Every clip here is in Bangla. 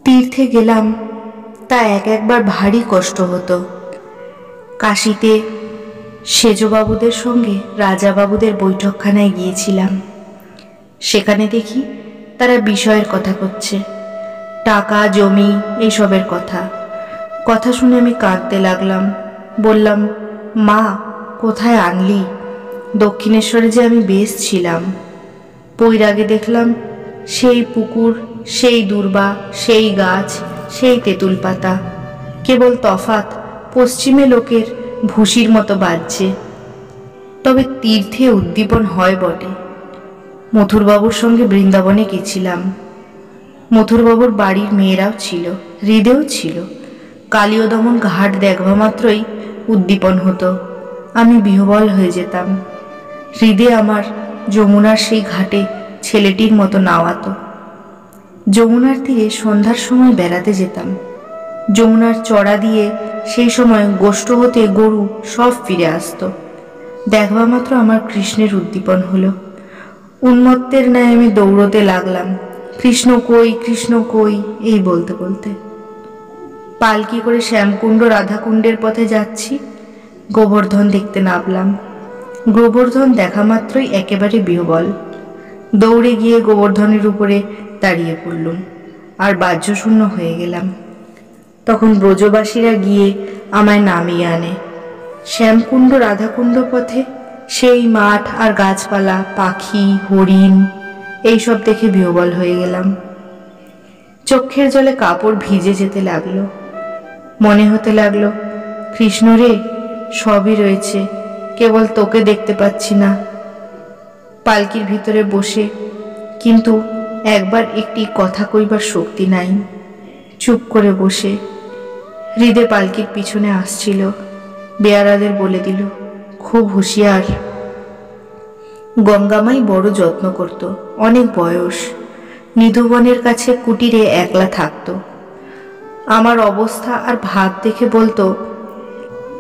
তীর্থে গেলাম, তা একবার ভারী কষ্ট হতো। কাশীতে সেজবাবুদের সঙ্গে রাজাবাবুদের বৈঠকখানায় গিয়েছিলাম। সেখানে দেখি তারা বিষয়ের কথা করছে, টাকা জমি এইসবের কথা। কথা শুনে আমি কাঁদতে লাগলাম। বললাম, মা, কোথায় আনলি? দক্ষিণেশ্বরে যে আমি বেশ ছিলাম। বৈরাগে দেখলাম সেই পুকুর, সেই দূর্বা, সেই গাছ, সেই তেঁতুল পাতা। কেবল তফাৎ পশ্চিমে লোকের ভুসির মতো বাজছে। তবে তীর্থে উদ্দীপন হয় বটে। মথুরবাবুর সঙ্গে বৃন্দাবনে গেছিলাম। মথুরবাবুর বাড়ির মেয়েরাও ছিল, হৃদেও ছিল। কালীয় দমন ঘাট দেখবা মাত্রই উদ্দীপন হতো। আমি বিহ্বল হয়ে যেতাম। হৃদে আমার যমুনার সেই ঘাটে ছেলেটির মতো নাওয়াতো। যমুনার তীরে সন্ধ্যার সময় বেড়াতে যেতাম। যমুনার চড়া দিয়ে সেই সময় গোষ্ঠ হতে গরু সব ফিরে আসতো। দেখবা মাত্র আমার কৃষ্ণের উদ্দীপন হলো। উন্মত্তের ন্যায় আমি দৌড়তে লাগলাম, কৃষ্ণ কই, কৃষ্ণ কই, এই বলতে বলতে। পালকি করে শ্যামকুণ্ড রাধাকুণ্ডের পথে যাচ্ছি। গোবর্ধন দেখতে নামলাম। গোবর্ধন দেখা মাত্রই একেবারে বিহ্বল। দৌড়ে গিয়ে গোবর্ধনের উপরে দাঁড়িয়ে পড়লুম, আর বাহ্যশূন্য হয়ে গেলাম। তখন ব্রজবাসীরা গিয়ে আমায় নামিয়ে আনে। শ্যামকুণ্ড রাধাকুণ্ড পথে সেই মাঠ আর গাছপালা, পাখি, হরিণ, এইসব দেখে বিহ্বল হয়ে গেলাম। চোখের জলে কাপড় ভিজে যেতে লাগলো। মনে হতে লাগলো, কৃষ্ণ রে, সবই রয়েছে, কেবল তোকে দেখতে পাচ্ছি না। পালকির ভিতরে বসে কিন্তু একবার একটি কথা কইবার শক্তি নাই। চুপ করে বসে হৃদে পালকির পিছনে আসছিল। বেয়ারাদের বলে দিল, খুব হুঁশিয়ার। গঙ্গামাই বড় যত্ন করত, অনেক বয়স। নিধুবনের কাছে কুটিরে একলা থাকত। আমার অবস্থা আর ভাব দেখে বলতো,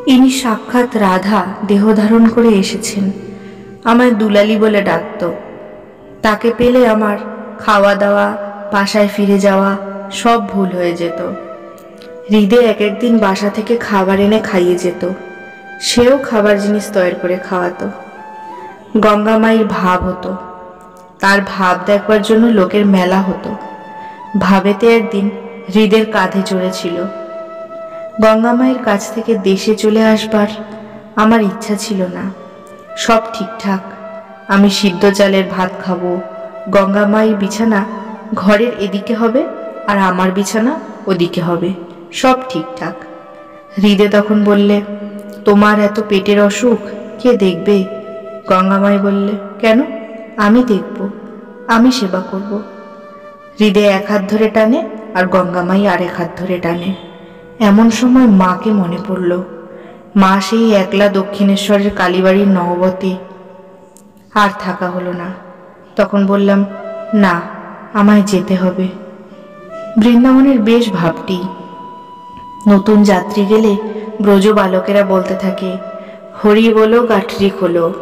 ইনি সাক্ষাৎ রাধা দেহ ধারণ করে এসেছেন। আমায় দুলালি বলে ডাকত। তাকে পেলে আমার খাওয়া দাওয়া, বাসায় ফিরে যাওয়া সব ভুল হয়ে যেত। হৃদে এক একদিন বাসা থেকে খাবার এনে খাইয়ে যেত। সেও খাবার জিনিস তৈরি করে খাওয়াতো। গঙ্গামাইয়ের ভাব হতো। তার ভাব দেখবার জন্য লোকের মেলা হতো। ভাবেতে একদিন হৃদের কাঁধে চড়েছিল। গঙ্গামাইয়ের কাছ থেকে দেশে চলে আসবার আমার ইচ্ছা ছিল না। সব ঠিকঠাক। আমি সিদ্ধ চালের ভাত খাবো। গঙ্গামাইয়ের বিছানা ঘরের এদিকে হবে, আর আমার বিছানা ওদিকে হবে। সব ঠিকঠাক। হৃদে তখন বললে, তোমার এত পেটের অসুখ কে দেখবে? গঙ্গামাই বললে, কেন? আমি দেখব, আমি সেবা করব। হৃদে এক হাত ধরে টানে, আর গঙ্গামাই আর এক হাত ধরে টানে। এমন সময় মাকে মনে পড়ল। মা সেই একলা দক্ষিণেশ্বরের কালীবাড়ির নহবতী। আর থাকা হলো না। তখন বললাম, না, আমায় যেতে হবে। বৃন্দাবনের বেশ ভাবটি। নতুন যাত্রী গেলে ব্রজ বালকেরা বলতে থাকে, হরি বলো গাঠরি খোলো।